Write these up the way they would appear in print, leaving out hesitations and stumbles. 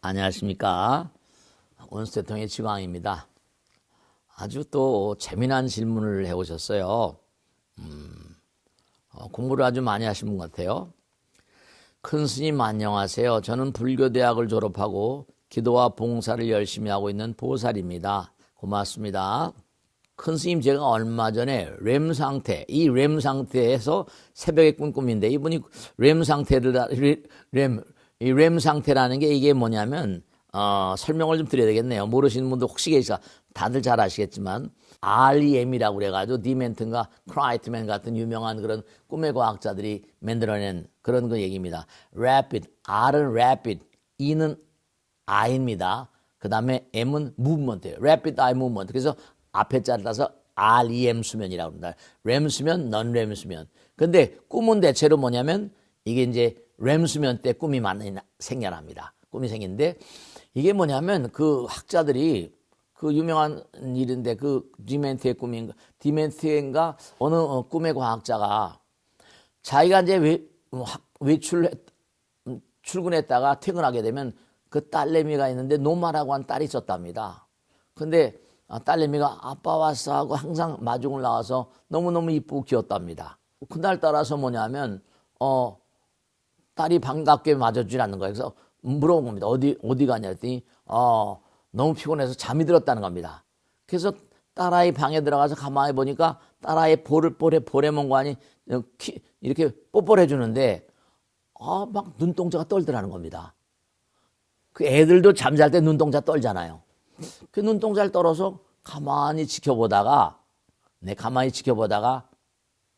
안녕하십니까. 원수대통령의 지광입니다. 아주 또 재미난 질문을 해오셨어요. 공부를 아주 많이 하신 분 같아요. 큰 스님 안녕하세요. 저는 불교대학을 졸업하고 기도와 봉사를 열심히 하고 있는 보살입니다. 고맙습니다. 큰 스님, 제가 얼마 전에 렘 상태, 이 렘 상태에서 새벽에 꾼 꿈인데, 이분이 렘 상태라는 게 이게 뭐냐면, 설명을 좀 드려야 되겠네요. 모르시는 분도 혹시 계시다. 다들 잘 아시겠지만, REM이라고 그래가지고, 디멘튼과 크라이트맨 같은 유명한 그런 꿈의 과학자들이 만들어낸 그런 거 얘기입니다. Rapid, R은 rapid, E는 I입니다. 그 다음에 M은 movement예요. Rapid Eye Movement. 그래서 앞에 자를 따서 REM 수면이라고 합니다. REM 수면, non-REM 수면. 근데 꿈은 대체로 뭐냐면 이게 이제 REM 수면 때 꿈이 많이 생겨납니다. 꿈이 생기는데 이게 뭐냐면 그 학자들이 그 유명한 일인데 그 디멘티엔가 어느 꿈의 과학자가 자기가 이제 출근했다가 퇴근하게 되면 그 딸내미가 있는데 노마라고 한 딸이 있었답니다. 근데 딸내미가 아빠 왔어 하고 항상 마중을 나와서 너무너무 이쁘고 귀엽답니다. 그날 따라서 뭐냐면 딸이 반갑게 맞아주지 않는 거예요. 그래서 물어본 겁니다. 어디 가냐 했더니 너무 피곤해서 잠이 들었다는 겁니다. 그래서 딸아이 방에 들어가서 가만히 보니까 딸아이 보레몬관이 이렇게 뽀뽀를 해주는데 막 눈동자가 떨더라는 겁니다. 그 애들도 잠잘 때 눈동자 떨잖아요. 그 눈동자를 떨어서 가만히 지켜보다가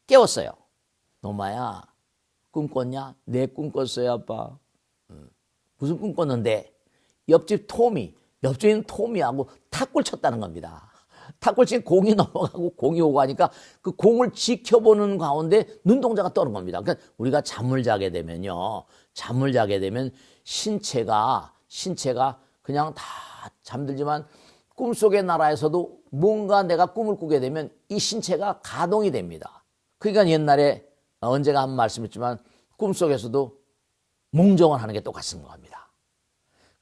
깨웠어요. 노마야, 꿈 꿨냐? 네, 꿈 꿨어요, 아빠. 무슨 꿈 꿨는데? 옆집에 있는 토미하고 탁구를 쳤다는 겁니다. 탁구를 치면 공이 넘어가고 공이 오고 하니까 그 공을 지켜보는 가운데 눈동자가 떠는 겁니다. 그러니까 우리가 잠을 자게 되면 신체가 그냥 다 잠들지만 꿈속의 나라에서도 뭔가 내가 꿈을 꾸게 되면 이 신체가 가동이 됩니다. 그러니까 옛날에 언제가 한 말씀했지만 꿈속에서도 몽정을 하는 게 똑같은 겁니다.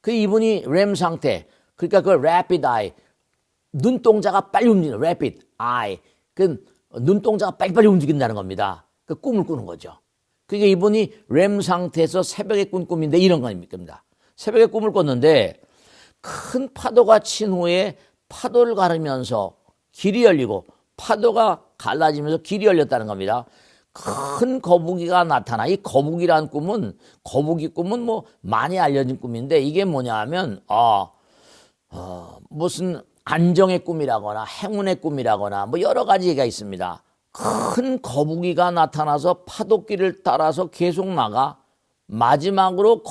그 이분이 렘 상태, 그러니까 그 rapid eye, 눈동자가 빨리 움직이는 rapid eye, 그 눈동자가 빨리빨리 움직인다는 겁니다. 그 꿈을 꾸는 거죠. 그러니까 이분이 렘 상태에서 새벽에 꾼 꿈인데 이런 겁니다. 새벽에 꿈을 꿨는데 큰 파도가 친 후에 파도를 가르면서 길이 열리고 파도가 갈라지면서 길이 열렸다는 겁니다. 큰 거북이가 나타나. 이 거북이란 꿈은 뭐 많이 알려진 꿈인데 이게 뭐냐 하면 무슨 안정의 꿈이라거나 행운의 꿈이라거나 뭐 여러 가지 얘기가 있습니다. 큰 거북이가 나타나서 파도길을 따라서 계속 나가 마지막으로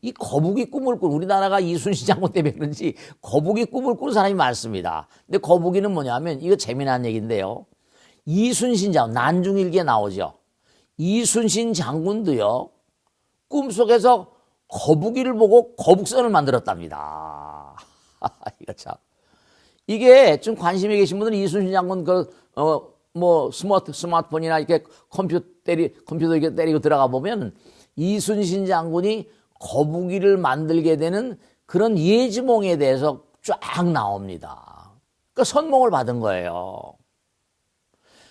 이 거북이 꿈을 꾼, 우리나라가 이순신 장군 때문에 그런지 거북이 꿈을 꾸는 사람이 많습니다. 근데 거북이는 뭐냐면, 이거 재미난 얘기인데요. 이순신 장군, 난중일기에 나오죠. 이순신 장군도요, 꿈속에서 거북이를 보고 거북선을 만들었답니다. 이거 참. 이게 좀 관심이 계신 분들은 이순신 장군 스마트폰이나 이렇게 컴퓨터 이렇게 때리고 들어가 보면 이순신 장군이 거북이를 만들게 되는 그런 예지몽에 대해서 쫙 나옵니다. 그러니까 선몽을 받은 거예요.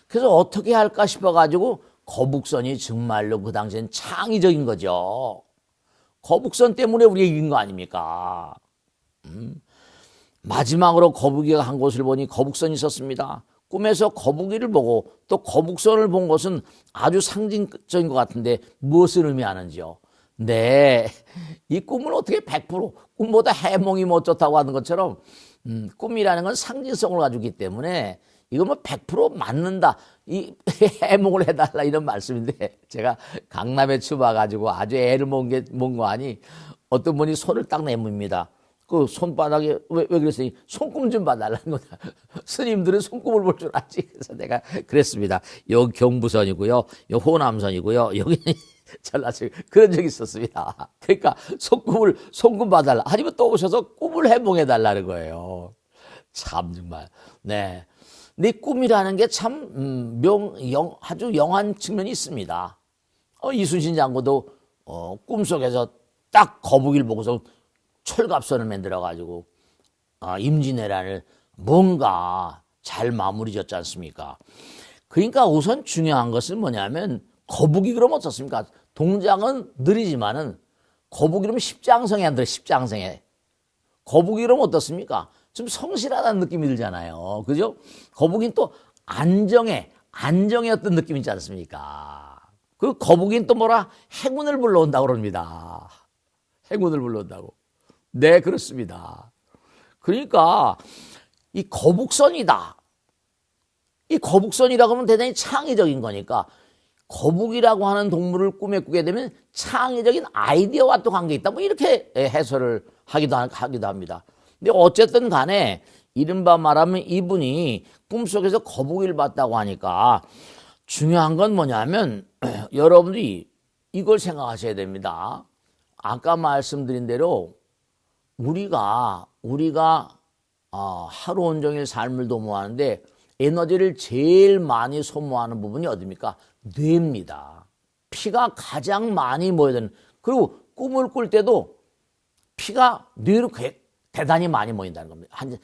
그래서 어떻게 할까 싶어가지고 거북선이 정말로 그 당시엔 창의적인 거죠. 거북선 때문에 우리가 이긴 거 아닙니까? 마지막으로 거북이가 한 곳을 보니 거북선이 있었습니다. 꿈에서 거북이를 보고 또 거북선을 본 것은 아주 상징적인 것 같은데 무엇을 의미하는지요? 네, 이 꿈은 어떻게 100% 꿈보다 해몽이 뭐 어쩌다고 하는 것처럼 꿈이라는 건 상징성을 가지고 있기 때문에 이거 뭐 100% 맞는다, 이 해몽을 해달라 이런 말씀인데, 제가 강남에 처음 와가지고 아주 애를 먹은 거 아니, 어떤 분이 손을 딱 내밉니다. 그 손바닥에 왜 그랬어요? 손금 좀 봐달라는 거다. 스님들은 손금을 볼 줄 알지. 그래서 내가 그랬습니다. 여기 경부선이고요, 여기 호남선이고요, 여기는 전라선. 그런 적이 있었습니다. 그러니까 손금 봐달라. 아니면 또 오셔서 꿈을 해몽해 달라는 거예요. 참 정말. 네. 네 꿈이라는 게 참 아주 영한 측면이 있습니다. 이순신 장군도 꿈속에서 딱 거북이를 보고서 철갑선을 만들어가지고 임진왜란을 뭔가 잘 마무리 졌지 않습니까? 그러니까 우선 중요한 것은 뭐냐면 거북이 그럼 어떻습니까? 동작은 느리지만은 거북이 그러면 십장성에 안 들어. 십장성에. 거북이 그러면 어떻습니까? 좀 성실하다는 느낌이 들잖아요. 그죠? 거북이는 또 안정의 어떤 느낌이 있지 않습니까? 그 거북이는 또 뭐라? 행운을 불러온다고 그럽니다. 행운을 불러온다고. 네, 그렇습니다. 그러니까 이 거북선이다. 이 거북선이라고 하면 대단히 창의적인 거니까 거북이라고 하는 동물을 꿈에 꾸게 되면 창의적인 아이디어와 또 관계 있다. 뭐 이렇게 해설을 하기도 합니다. 근데 어쨌든 간에 이른바 말하면 이분이 꿈속에서 거북이를 봤다고 하니까 중요한 건 뭐냐면 여러분들이 이걸 생각하셔야 됩니다. 아까 말씀드린 대로 우리가 하루 온종일 삶을 도모하는데 에너지를 제일 많이 소모하는 부분이 어디입니까? 뇌입니다. 피가 가장 많이 모여야 되는. 그리고 꿈을 꿀 때도 피가 뇌로 대단히 많이 모인다는 겁니다. 한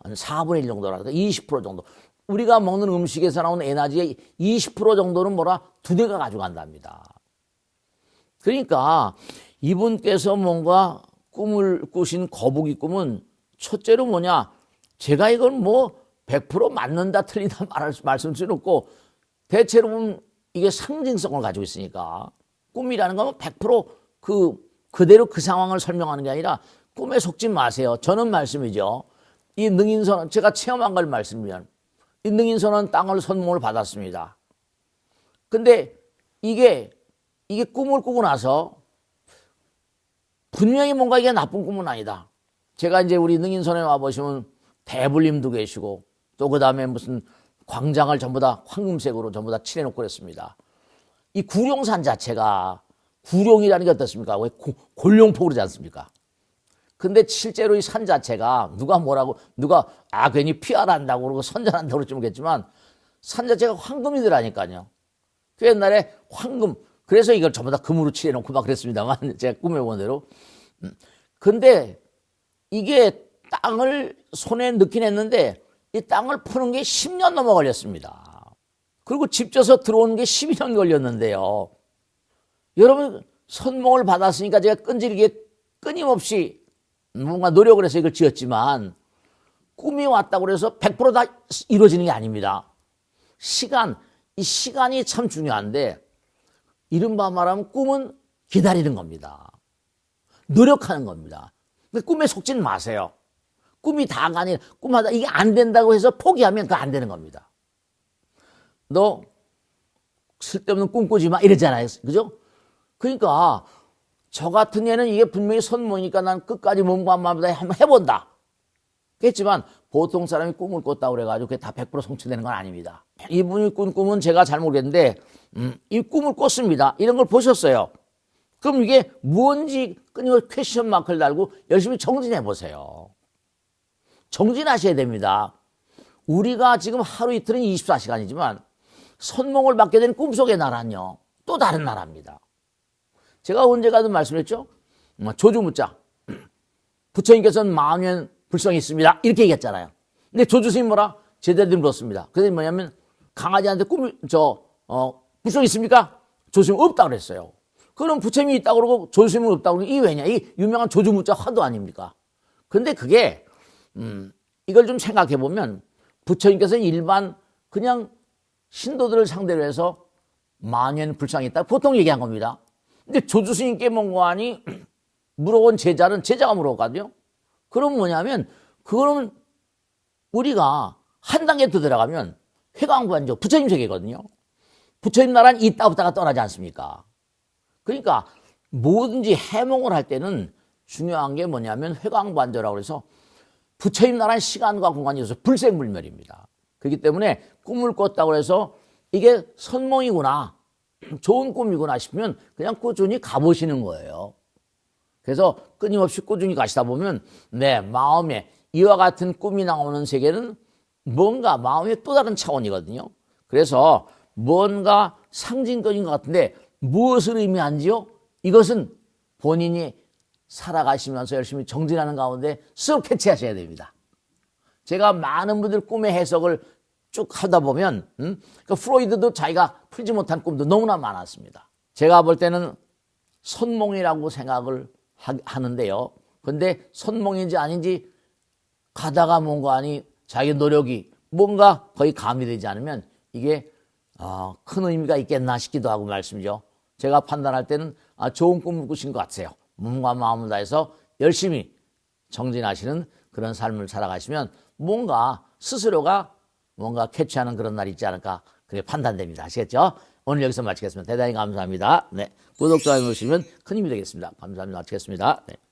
4분의 1 정도라든가 20% 정도. 우리가 먹는 음식에서 나오는 에너지의 20% 정도는 두 뇌가 가져간답니다. 그러니까 이분께서 뭔가 꿈을 꾸신 거북이 꿈은 첫째로 뭐냐? 제가 이걸 100% 맞는다 틀린다 말씀 수는 없고 대체로 보면 이게 상징성을 가지고 있으니까 꿈이라는 건 100% 그대로 그 상황을 설명하는 게 아니라 꿈에 속지 마세요. 저는 말씀이죠. 이 능인선원, 제가 체험한 걸 말씀드리면 이 능인선원 땅을 선몽을 받았습니다. 근데 이게 꿈을 꾸고 나서 분명히 뭔가 이게 나쁜 꿈은 아니다. 제가 이제 우리 능인선에 와보시면 대불님도 계시고 또 그 다음에 무슨 광장을 전부 다 황금색으로 전부 다 칠해놓고 그랬습니다. 이 구룡산 자체가 구룡이라는 게 어떻습니까? 왜 골룡포 그러지 않습니까? 근데 실제로 이 산 자체가 누가 괜히 피하란다고 그러고 선전한다고 그럴지 모르겠지만 산 자체가 황금이더라니까요. 그 옛날에 황금, 그래서 이걸 전부 다 금으로 칠해놓고 막 그랬습니다만 제가 꿈에 본 대로. 근데 이게 땅을 손에 넣긴 했는데 이 땅을 푸는 게 10년 넘어 걸렸습니다. 그리고 집 져서 들어오는 게 12년 걸렸는데요. 여러분 선몽을 받았으니까 제가 끈질기게 끊임없이 뭔가 노력을 해서 이걸 지었지만 꿈이 왔다고 해서 100%다 이루어지는 게 아닙니다. 이 시간이 참 중요한데 이른바 말하면 꿈은 기다리는 겁니다. 노력하는 겁니다. 근데 꿈에 속지는 마세요. 꿈이 다가 아니라 꿈하다 이게 안 된다고 해서 포기하면 그거 안 되는 겁니다. 너 쓸데없는 꿈 꾸지 마 이러잖아요. 그죠? 그러니까 저 같은 애는 이게 분명히 선몽이니까 난 끝까지 몸과 마음을 한번 해본다. 그렇지만 보통 사람이 꿈을 꿨다고 그래가지고 그게 다 100% 성취되는 건 아닙니다. 이분이 꾼 꿈은 제가 잘 모르겠는데 이 꿈을 꿨습니다. 이런 걸 보셨어요. 그럼 이게 뭔지 끊임없이 퀘스천 마크를 달고 열심히 정진해 보세요. 정진하셔야 됩니다. 우리가 지금 하루 이틀은 24시간이지만 선몽을 받게 된 꿈속의 나라는요. 또 다른 나라입니다. 제가 언제가도 말씀했죠. 조주무자. 부처님께서는 만년 불성이 있습니다. 이렇게 얘기했잖아요. 근데 조주스님 제대로 물었습니다. 그게 뭐냐면 강아지한테 불성이 있습니까? 조주스님 없다고 그랬어요. 그럼 부처님이 있다고 그러고 조주스님은 없다고 그러고 이게 왜냐? 이 유명한 조주무자 화두 아닙니까? 근데 그게 이걸 좀 생각해 보면 부처님께서는 일반 그냥 신도들을 상대로 해서 만년 불상이 있다 보통 얘기한 겁니다. 근데 조주스님께 뭔가하니 물어본 제자가 물어봤거든요. 그럼 뭐냐면 그거는 우리가 한 단계 더 들어가면 회광부안조 부처님 세계거든요. 부처님 나라는 있다 없다가 떠나지 않습니까? 그러니까 뭐든지 해몽을 할 때는 중요한 게 뭐냐면 회광부안조라고 해서 부처님 나라는 시간과 공간이 있어서 불생불멸입니다. 그렇기 때문에 꿈을 꿨다고 해서 이게 선몽이구나, 좋은 꿈이구나 싶으면 그냥 꾸준히 가보시는 거예요. 그래서 끊임없이 꾸준히 가시다 보면 내 마음에 이와 같은 꿈이 나오는 세계는 뭔가 마음의 또 다른 차원이거든요. 그래서 뭔가 상징적인 것 같은데 무엇을 의미하는지요? 이것은 본인이 살아가시면서 열심히 정진하는 가운데 스스로 캐치하셔야 됩니다. 제가 많은 분들 꿈의 해석을 쭉 하다 보면 그 프로이드도 자기가 풀지 못한 꿈도 너무나 많았습니다. 제가 볼 때는 선몽이라고 생각을 하는데요. 근데 선몽인지 아닌지 가다가 뭔가 아니 자기 노력이 뭔가 거의 가미되지 않으면 이게 큰 의미가 있겠나 싶기도 하고 말씀이죠. 제가 판단할 때는 좋은 꿈을 꾸신 것 같아요. 몸과 마음을 다해서 열심히 정진하시는 그런 삶을 살아가시면 뭔가 스스로가 뭔가 캐치하는 그런 날이 있지 않을까 그게 판단됩니다. 아시겠죠? 오늘 여기서 마치겠습니다. 대단히 감사합니다. 네, 구독, 좋아요 누르시면 큰 힘이 되겠습니다. 감사합니다. 마치겠습니다. 네.